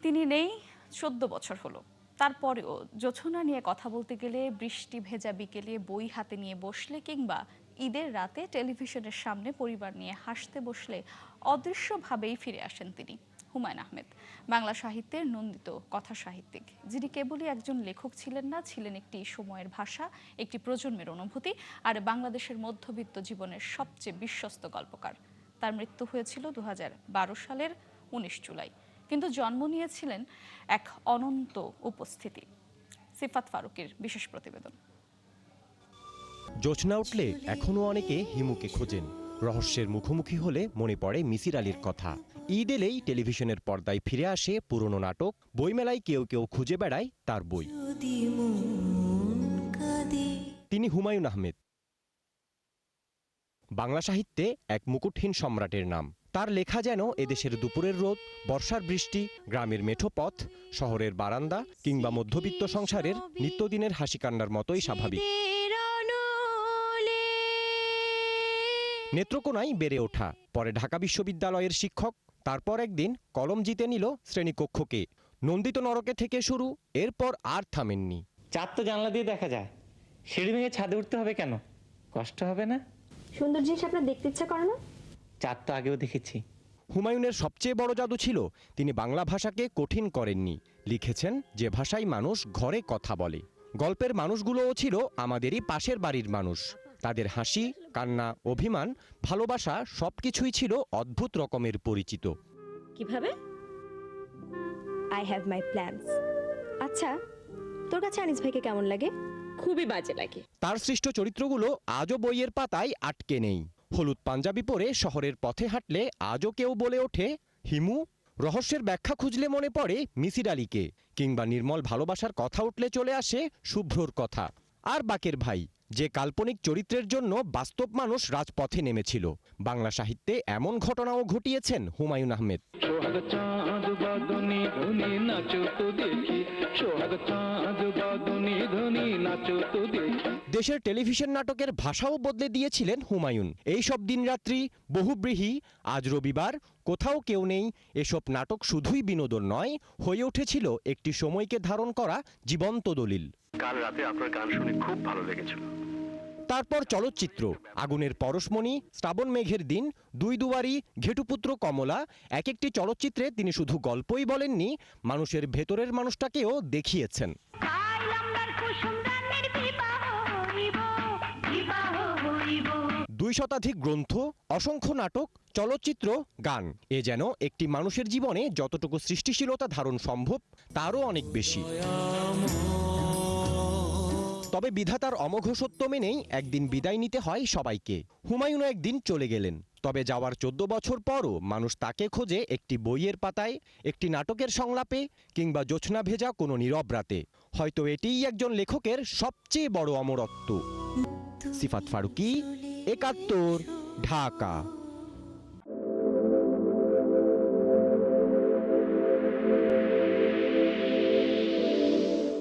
তিনি নেই ১৪ বছর হলো। তারপরেও জোছনা নিয়ে কথা বলতে গেলে, বৃষ্টি ভেজা বিকেলে বই হাতে নিয়ে বসলে কিংবা ঈদের রাতে টেলিভিশনের সামনে পরিবার নিয়ে হাসতে বসলে অদৃশ্যভাবেই ফিরে আসেন তিনি। হুমায়ূন আহমেদ বাংলা সাহিত্যের নন্দিত কথা সাহিত্যিক, যিনি কেবলই একজন লেখক ছিলেন না, ছিলেন একটি সময়ের ভাষা, একটি প্রজন্মের অনুভূতি আর বাংলাদেশের মধ্যবিত্ত জীবনের সবচেয়ে বিশ্বস্ত গল্পকার। তার মৃত্যু হয়েছিল ২০১২ সালের ১৯ জুলাই, কিন্তু জন্ম নিয়েছিলেন এক অনন্ত উপস্থিতি। সিফাত ফারুকের বিশেষ প্রতিবেদন। জোছনা উঠলে এখনো অনেকে হিমুকে খোঁজেন। রহস্যের মুখোমুখি হলে মনে পড়ে মিসির আলীর কথা। ঈদ এলেই টেলিভিশনের পর্দায় ফিরে আসে পুরনো নাটক, বইমেলায় কেউ কেউ খুঁজে বেড়ায় তার বই। তিনি হুমায়ূন আহমেদ, বাংলা সাহিত্যে এক মুকুটহীন সম্রাটের নাম। তার লেখা যেন এদেশের দুপুরের রোদ, বর্ষার বৃষ্টি, গ্রামের মেঠো পথ, শহরের বারান্দা কিংবা মধ্যবিত্ত সংসারের নিত্যদিনের হাসি কান্নার মতোই স্বাভাবিক। নেত্রকোনায় বেড়ে ওঠা, পরে ঢাকা বিশ্ববিদ্যালয়ের শিক্ষক, তারপর একদিন কলম জিতে নিল শ্রেণীকক্ষকে। নন্দিত নরকে থেকে শুরু, এরপর আর থামেননি। চাঁদ তো জানলা দিয়ে দেখা যায়, সিঁড়ি ভেঙে ছাদে উঠতে হবে কেন? কষ্ট হবে না? সুন্দর জিনিস আপনার দেখতে ইচ্ছা করে না? চাঁদ তো আগেও দেখেছি। হুমায়ুনের সবচেয়ে বড় জাদু ছিল তিনি বাংলা ভাষাকে কঠিন করেননি। লিখেছেন যে ভাষায় মানুষ ঘরে কথা বলে। গল্পের মানুষগুলোও ছিল আমাদেরই পাশের বাড়ির মানুষ। তাদের হাসি, কান্না, অভিমান, ভালোবাসা সবকিছুই ছিল অদ্ভুত রকমের পরিচিত। কিভাবে? I have my plans. আচ্ছা, তোর কাছে আনিস ভাইকে কেমন লাগে? খুবই বাজে লাগে। তার সৃষ্ট চরিত্রগুলো আজও বইয়ের পাতায় আটকে নেই। হলুদ পাঞ্জাবি পরে শহরের পথে হাঁটলে আজও কেউ বলে ওঠে হিমু। রহস্যের ব্যাখ্যা খুঁজলে মনে পড়ে মিসির আলীকে, কিংবা নির্মল ভালোবাসার কথা উঠলে চলে আসে শুভ্রর কথা। আর বাকের ভাই, যে কাল্পনিক চরিত্রের জন্য বাস্তব মানুষ রাজপথে নেমেছিল। বাংলা সাহিত্যে এমন ঘটনাও ঘটিয়েছেন হুমায়ূন আহমেদ। দেশের টেলিভিশন নাটকের ভাষাও বদলে দিয়েছিলেন হুমায়ূন। এই সব দিনরাত্রি, বহুব্রীহি, আজ রবিবার, কোথাও কেউ নেই, এসব নাটক শুধুই বিনোদন নয়, হয়ে উঠেছিল একটি সময়কে ধারণ করা জীবন্ত দলিল। কাল রাতে আপনার গান শুনে খুব ভালো লেগেছিল। তারপর চলচ্চিত্র, আগুনের পরশমণি, শ্রাবণ মেঘের দিন, দুই দুয়ারি, ঘেটুপুত্র কমলা। এক একটি চলচ্চিত্রে তিনি শুধু গল্পই বলেননি, মানুষের ভেতরের মানুষটাকেও দেখিয়েছেন। ২ শতাধিক গ্রন্থ, অসংখ্য নাটক, চলচ্চিত্র, গান, এ যেন একটি মানুষের জীবনে যতটুকু সৃষ্টিশীলতা ধারণ সম্ভব তারও অনেক বেশি। তবে বিধাতার অমোঘ সত্য মেনেই একদিন বিদায় নিতে হয় সবাইকে। হুমায়ূনও একদিন চলে গেলেন, তবে যাওয়ার ১৪ বছর পরও মানুষ তাকে খোঁজে একটি বইয়ের পাতায়, একটি নাটকের সংলাপে কিংবা জোছনা ভেজা কোনো নীরব রাতে। হয়তো এটিই একজন লেখকের সবচেয়ে বড় অমরত্ব। সিফাত ফারুকী, ৭১, ঢাকা।